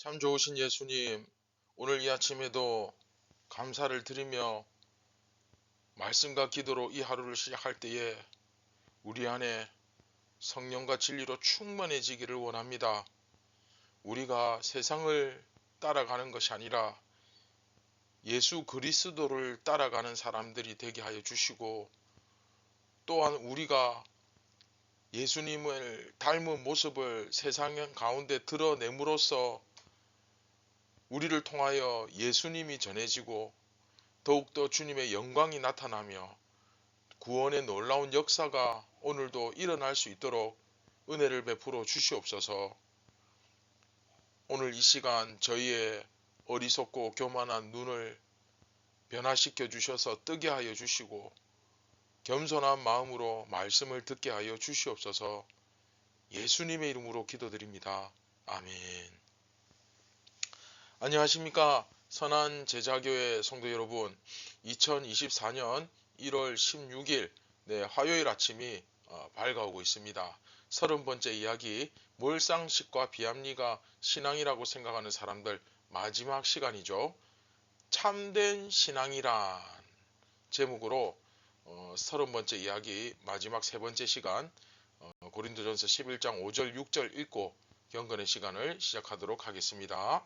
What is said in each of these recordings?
참 좋으신 예수님, 오늘 이 아침에도 감사를 드리며 말씀과 기도로 이 하루를 시작할 때에 우리 안에 성령과 진리로 충만해지기를 원합니다. 우리가 세상을 따라가는 것이 아니라 예수 그리스도를 따라가는 사람들이 되게 하여 주시고, 또한 우리가 예수님을 닮은 모습을 세상 가운데 드러냄으로써 우리를 통하여 예수님이 전해지고 더욱더 주님의 영광이 나타나며 구원의 놀라운 역사가 오늘도 일어날 수 있도록 은혜를 베풀어 주시옵소서. 오늘 이 시간 저희의 어리석고 교만한 눈을 변화시켜 주셔서 뜨게 하여 주시고 겸손한 마음으로 말씀을 듣게 하여 주시옵소서. 예수님의 이름으로 기도드립니다. 아멘. 안녕하십니까? 선한 제자교회 성도 여러분, 2024년 1월 16일 화요일 아침이 밝아오고 있습니다. 30번째 이야기, 몰상식과 비합리가 신앙이라고 생각하는 사람들 마지막 시간이죠. 참된 신앙이란 제목으로 30번째 이야기 마지막 세 번째 시간, 고린도전서 11장 5절 6절 읽고 경건의 시간을 시작하도록 하겠습니다.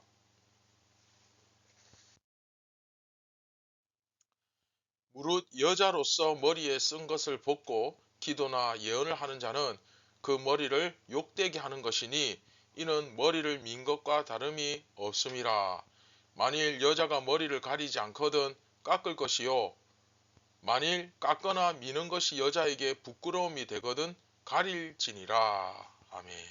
무릇 여자로서 머리에 쓴 것을 벗고 기도나 예언을 하는 자는 그 머리를 욕되게 하는 것이니 이는 머리를 민 것과 다름이 없음이라. 만일 여자가 머리를 가리지 않거든 깎을 것이요, 만일 깎거나 미는 것이 여자에게 부끄러움이 되거든 가릴지니라. 아멘.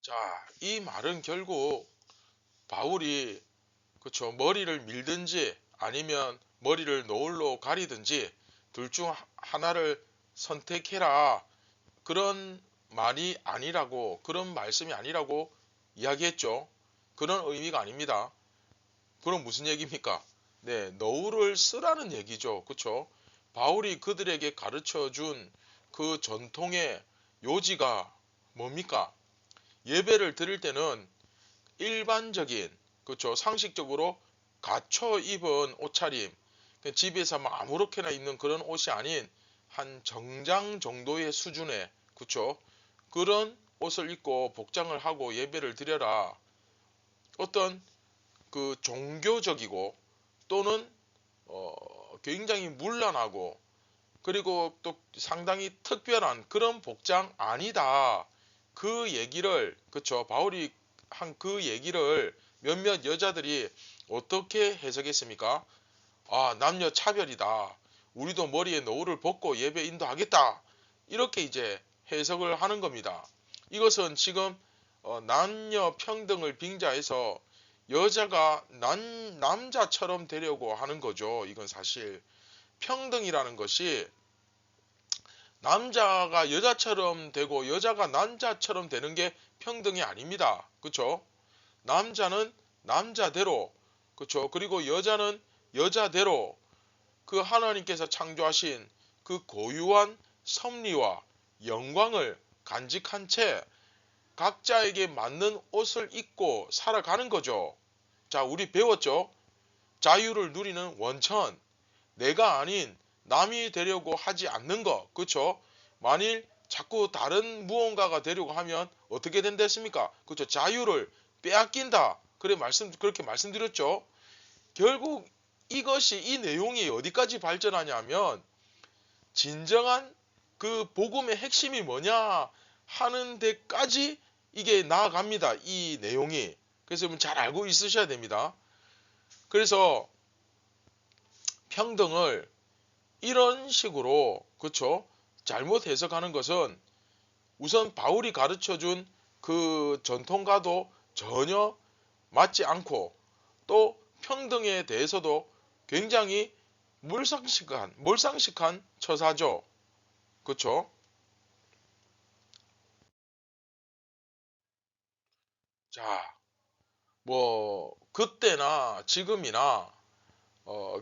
자, 이 말은 결국 바울이 그쵸, 머리를 밀든지 아니면 머리를 노을로 가리든지 둘 중 하나를 선택해라, 그런 말이 아니라고, 그런 말씀이 아니라고 이야기했죠. 그런 의미가 아닙니다. 그럼 무슨 얘기입니까? 네, 노을을 쓰라는 얘기죠. 그쵸? 바울이 그들에게 가르쳐 준 그 전통의 요지가 뭡니까? 예배를 드릴 때는 일반적인, 그렇죠, 상식적으로 갖춰 입은 옷차림, 집에서 막 아무렇게나 입는 그런 옷이 아닌 한 정장 정도의 수준의, 그렇죠, 그런 옷을 입고 복장을 하고 예배를 드려라. 어떤 그 종교적이고 또는 굉장히 문란하고 그리고 또 상당히 특별한 그런 복장 아니다, 그 얘기를, 그쵸, 바울이 한 그 얘기를 몇몇 여자들이 어떻게 해석했습니까? 아, 남녀 차별이다, 우리도 머리에 노을을 벗고 예배 인도하겠다, 이렇게 이제 해석을 하는 겁니다. 이것은 지금 남녀 평등을 빙자해서 여자가 남자처럼 되려고 하는 거죠. 이건 사실 평등이라는 것이 남자가 여자처럼 되고 여자가 남자처럼 되는 게 평등이 아닙니다. 그쵸? 남자는 남자대로, 그쵸? 그리고 여자는 여자대로 그 하나님께서 창조하신 그 고유한 섭리와 영광을 간직한 채 각자에게 맞는 옷을 입고 살아가는 거죠. 자, 우리 배웠죠? 자유를 누리는 원천, 내가 아닌 남이 되려고 하지 않는 것, 그렇죠? 만일 자꾸 다른 무언가가 되려고 하면 어떻게 된댔습니까? 그렇죠? 자유를 빼앗긴다. 그렇게 말씀드렸죠. 결국 이것이, 이 내용이 어디까지 발전하냐면 진정한 그 복음의 핵심이 뭐냐 하는 데까지 이게 나아갑니다. 이 내용이. 그래서 여러분 잘 알고 있으셔야 됩니다. 그래서 평등을 이런 식으로, 그쵸, 잘못 해석하는 것은 우선 바울이 가르쳐준 그 전통과도 전혀 맞지 않고 또 평등에 대해서도 굉장히 몰상식한 처사죠. 그쵸? 자, 뭐 그때나 지금이나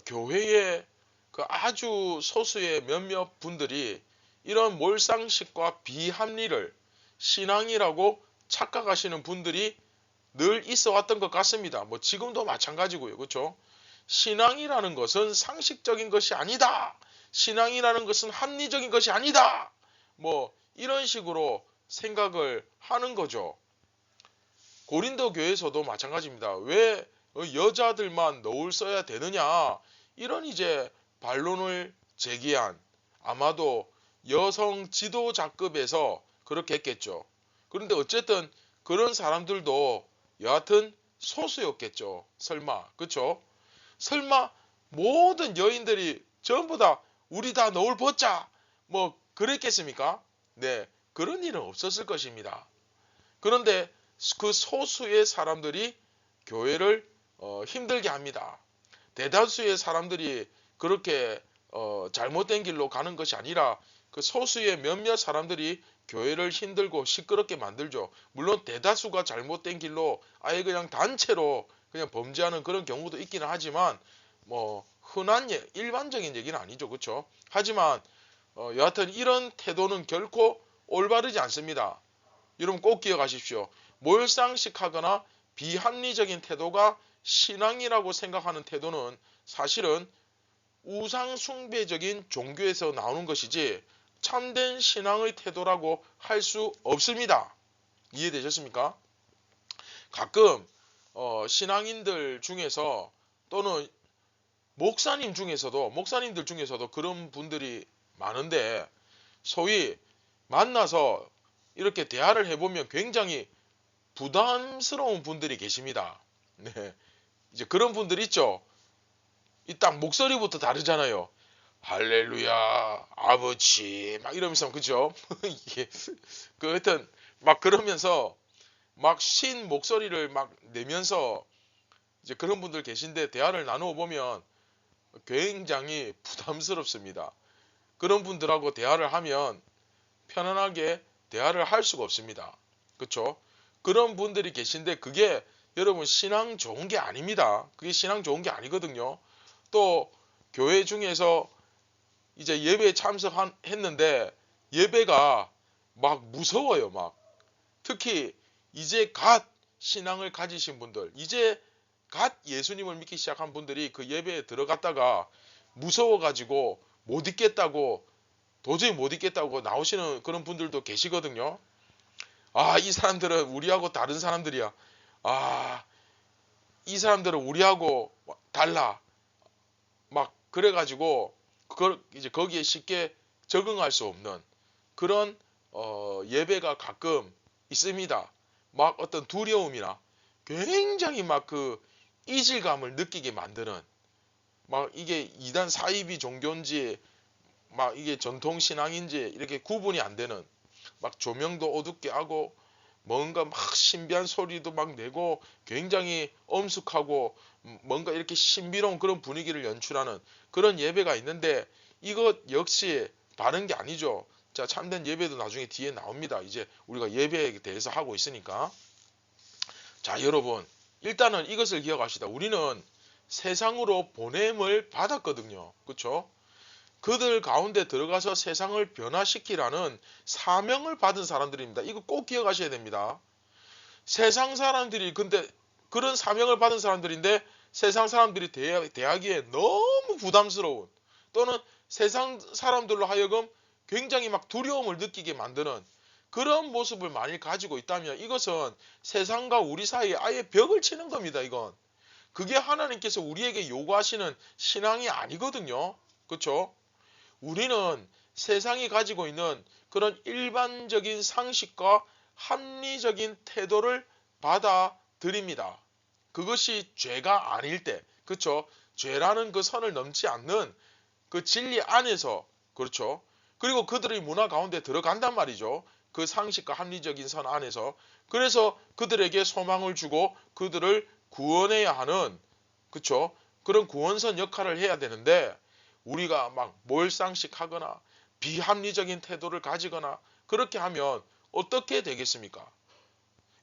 교회의 그 아주 소수의 몇몇 분들이 이런 몰상식과 비합리를 신앙이라고 착각하시는 분들이 늘 있어 왔던 것 같습니다. 뭐 지금도 마찬가지고요. 그렇죠? 신앙이라는 것은 상식적인 것이 아니다. 신앙이라는 것은 합리적인 것이 아니다. 뭐 이런 식으로 생각을 하는 거죠. 고린도 교회에서도 마찬가지입니다. 왜 여자들만 너울 써야 되느냐? 이런 이제 반론을 제기한 아마도 여성 지도자급에서 그렇게 했겠죠. 그런데 어쨌든 그런 사람들도 여하튼 소수였겠죠. 설마. 그쵸? 설마 모든 여인들이 전부 다 우리 다 너울 벗자 뭐 그랬겠습니까? 네, 그런 일은 없었을 것입니다. 그런데 그 소수의 사람들이 교회를 힘들게 합니다. 대다수의 사람들이 그렇게 잘못된 길로 가는 것이 아니라 그 소수의 몇몇 사람들이 교회를 힘들고 시끄럽게 만들죠. 물론 대다수가 잘못된 길로 아예 그냥 단체로 그냥 범죄하는 그런 경우도 있기는 하지만 뭐 흔한 일반적인 얘기는 아니죠. 그렇죠? 하지만 여하튼 이런 태도는 결코 올바르지 않습니다. 여러분 꼭 기억하십시오. 몰상식하거나 비합리적인 태도가 신앙이라고 생각하는 태도는 사실은 우상숭배적인 종교에서 나오는 것이지 참된 신앙의 태도라고 할 수 없습니다. 이해되셨습니까? 가끔 신앙인들 중에서 또는 목사님들 중에서도 그런 분들이 많은데 소위 만나서 이렇게 대화를 해보면 굉장히 부담스러운 분들이 계십니다. 네. 이제 그런 분들 있죠. 이 딱 목소리부터 다르잖아요. 할렐루야 아버지 막 이러면서 그죠? 이게 그 하여튼 막 그러면서 막 쉰 목소리를 막 내면서 이제 그런 분들 계신데 대화를 나누어 보면 굉장히 부담스럽습니다. 그런 분들하고 대화를 하면 편안하게 대화를 할 수가 없습니다. 그렇죠? 그런 분들이 계신데 그게 여러분 신앙 좋은 게 아닙니다. 그게 신앙 좋은 게 아니거든요. 또 교회 중에서 이제 예배에 참석했는데 예배가 막 무서워요. 막 특히 이제 갓 신앙을 가지신 분들, 이제 갓 예수님을 믿기 시작한 분들이 그 예배에 들어갔다가 무서워가지고 못 있겠다고 도저히 못 있겠다고 나오시는 그런 분들도 계시거든요. 아, 이 사람들은 우리하고 다른 사람들이야. 아, 이 사람들은 우리하고 달라. 막 그래가지고 그걸 이제 거기에 쉽게 적응할 수 없는 그런 예배가 가끔 있습니다. 막 어떤 두려움이나 굉장히 막 그 이질감을 느끼게 만드는 막 이게 이단 사이비 종교인지 막 이게 전통 신앙인지 이렇게 구분이 안 되는 막 조명도 어둡게 하고 뭔가 막 신비한 소리도 막 내고 굉장히 엄숙하고 뭔가 이렇게 신비로운 그런 분위기를 연출하는 그런 예배가 있는데 이것 역시 바른 게 아니죠. 자, 참된 예배도 나중에 뒤에 나옵니다. 이제 우리가 예배에 대해서 하고 있으니까. 자, 여러분 일단은 이것을 기억합시다. 우리는 세상으로 보냄을 받았거든요. 그렇죠? 그들 가운데 들어가서 세상을 변화시키라는 사명을 받은 사람들입니다. 이거 꼭 기억하셔야 됩니다. 세상 사람들이 근데 그런 사명을 받은 사람들인데 세상 사람들이 대하기에 너무 부담스러운 또는 세상 사람들로 하여금 굉장히 막 두려움을 느끼게 만드는 그런 모습을 많이 가지고 있다면 이것은 세상과 우리 사이에 아예 벽을 치는 겁니다. 이건. 그게 하나님께서 우리에게 요구하시는 신앙이 아니거든요. 그렇죠? 우리는 세상이 가지고 있는 그런 일반적인 상식과 합리적인 태도를 받아들입니다. 그것이 죄가 아닐 때, 그렇죠? 죄라는 그 선을 넘지 않는 그 진리 안에서, 그렇죠? 그리고 그들의 문화 가운데 들어간단 말이죠. 그 상식과 합리적인 선 안에서. 그래서 그들에게 소망을 주고 그들을 구원해야 하는, 그렇죠? 그런 구원선 역할을 해야 되는데 우리가 막 몰상식하거나 비합리적인 태도를 가지거나 그렇게 하면 어떻게 되겠습니까?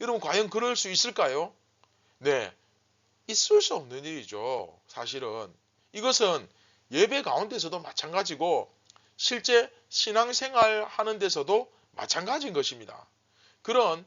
여러분 과연 그럴 수 있을까요? 네, 있을 수 없는 일이죠. 사실은 이것은 예배 가운데서도 마찬가지고 실제 신앙생활 하는 데서도 마찬가지인 것입니다. 그런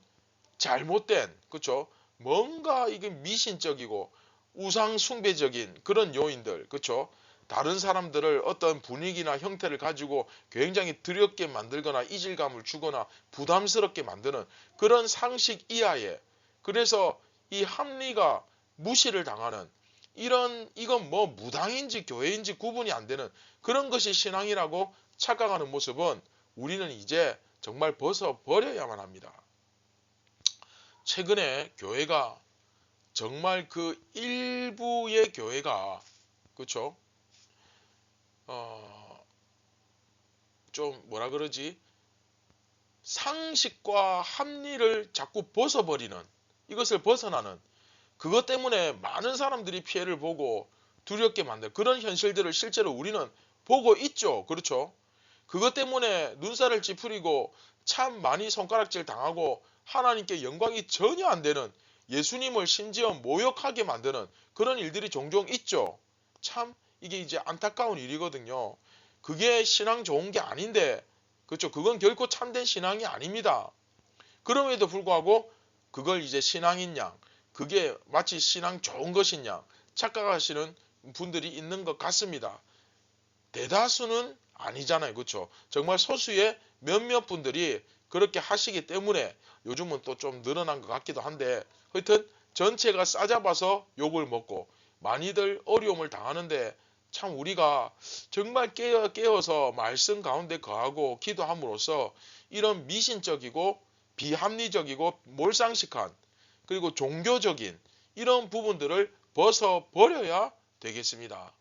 잘못된, 그렇죠? 뭔가 이게 미신적이고 우상 숭배적인 그런 요인들, 그렇죠? 다른 사람들을 어떤 분위기나 형태를 가지고 굉장히 두렵게 만들거나 이질감을 주거나 부담스럽게 만드는 그런 상식 이하에, 그래서 이 합리가 무시를 당하는 이건 뭐 무당인지 교회인지 구분이 안 되는 그런 것이 신앙이라고 착각하는 모습은 우리는 이제 정말 벗어버려야만 합니다. 최근에 교회가 정말 그 일부의 교회가, 그렇죠? 좀 뭐라 그러지? 상식과 합리를 자꾸 벗어버리는, 이것을 벗어나는, 그것 때문에 많은 사람들이 피해를 보고 두렵게 만든 그런 현실들을 실제로 우리는 보고 있죠. 그렇죠? 그것 때문에 눈살을 찌푸리고 참 많이 손가락질 당하고 하나님께 영광이 전혀 안 되는, 예수님을 심지어 모욕하게 만드는 그런 일들이 종종 있죠. 참 이게 이제 안타까운 일이거든요. 그게 신앙 좋은 게 아닌데, 그렇죠? 그건 결코 참된 신앙이 아닙니다. 그럼에도 불구하고 그걸 이제 신앙인 양, 그게 마치 신앙 좋은 것인 양 착각하시는 분들이 있는 것 같습니다. 대다수는 아니잖아요. 그렇죠? 정말 소수의 몇몇 분들이 그렇게 하시기 때문에 요즘은 또 좀 늘어난 것 같기도 한데, 하여튼 전체가 싸잡아서 욕을 먹고 많이들 어려움을 당하는데, 참 우리가 정말 깨어서 말씀 가운데 거하고 기도함으로써 이런 미신적이고 비합리적이고 몰상식한 그리고 종교적인 이런 부분들을 벗어버려야 되겠습니다.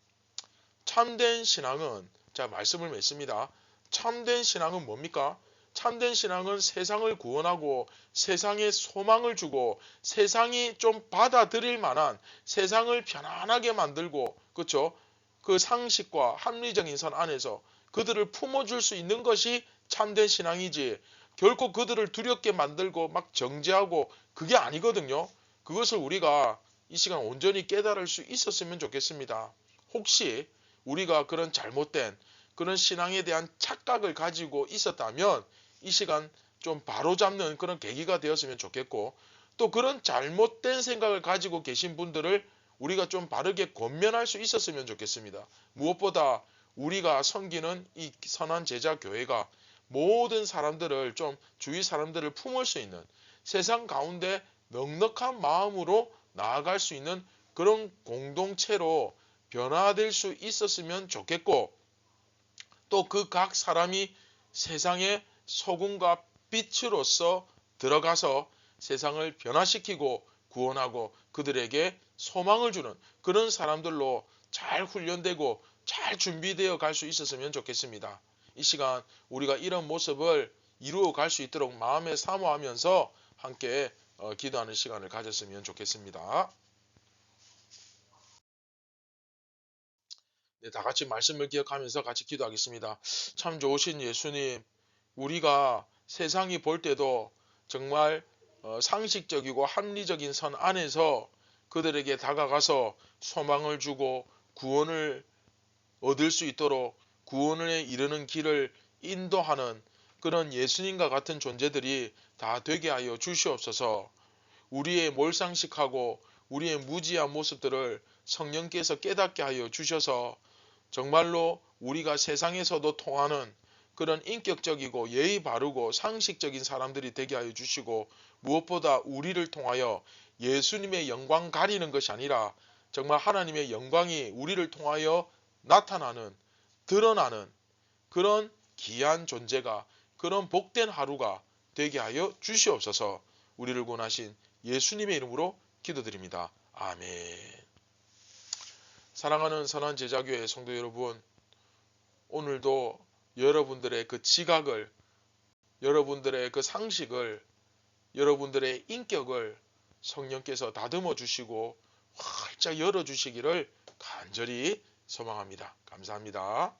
참된 신앙은, 자, 말씀을 맺습니다. 참된 신앙은 뭡니까? 참된 신앙은 세상을 구원하고 세상에 소망을 주고 세상이 좀 받아들일 만한, 세상을 편안하게 만들고, 그렇죠? 그 상식과 합리적인 선 안에서 그들을 품어줄 수 있는 것이 참된 신앙이지, 결코 그들을 두렵게 만들고 막 정죄하고 그게 아니거든요. 그것을 우리가 이 시간 온전히 깨달을 수 있었으면 좋겠습니다. 혹시 우리가 그런 잘못된 그런 신앙에 대한 착각을 가지고 있었다면 이 시간 좀 바로잡는 그런 계기가 되었으면 좋겠고, 또 그런 잘못된 생각을 가지고 계신 분들을 우리가 좀 바르게 권면할 수 있었으면 좋겠습니다. 무엇보다 우리가 섬기는 이 선한 제자 교회가 모든 사람들을, 좀 주위 사람들을 품을 수 있는, 세상 가운데 넉넉한 마음으로 나아갈 수 있는 그런 공동체로 변화될 수 있었으면 좋겠고, 또 그 각 사람이 세상의 소금과 빛으로서 들어가서 세상을 변화시키고 구원하고 그들에게 소망을 주는 그런 사람들로 잘 훈련되고 잘 준비되어 갈 수 있었으면 좋겠습니다. 이 시간 우리가 이런 모습을 이루어 갈 수 있도록 마음에 사모하면서 함께 기도하는 시간을 가졌으면 좋겠습니다. 네, 다 같이 말씀을 기억하면서 같이 기도하겠습니다. 참 좋으신 예수님, 우리가 세상이 볼 때도 정말 상식적이고 합리적인 선 안에서 그들에게 다가가서 소망을 주고 구원을 얻을 수 있도록 구원에 이르는 길을 인도하는 그런 예수님과 같은 존재들이 다 되게 하여 주시옵소서. 우리의 몰상식하고 우리의 무지한 모습들을 성령께서 깨닫게 하여 주셔서 정말로 우리가 세상에서도 통하는 그런 인격적이고 예의 바르고 상식적인 사람들이 되게 하여 주시고, 무엇보다 우리를 통하여 예수님의 영광 가리는 것이 아니라 정말 하나님의 영광이 우리를 통하여 나타나는, 드러나는 그런 귀한 존재가, 그런 복된 하루가 되게 하여 주시옵소서. 우리를 구원하신 예수님의 이름으로 기도드립니다. 아멘. 사랑하는 선한 제자교회 성도 여러분, 오늘도 여러분들의 그 지각을, 여러분들의 그 상식을, 여러분들의 인격을 성령께서 다듬어 주시고 활짝 열어 주시기를 간절히 소망합니다. 감사합니다.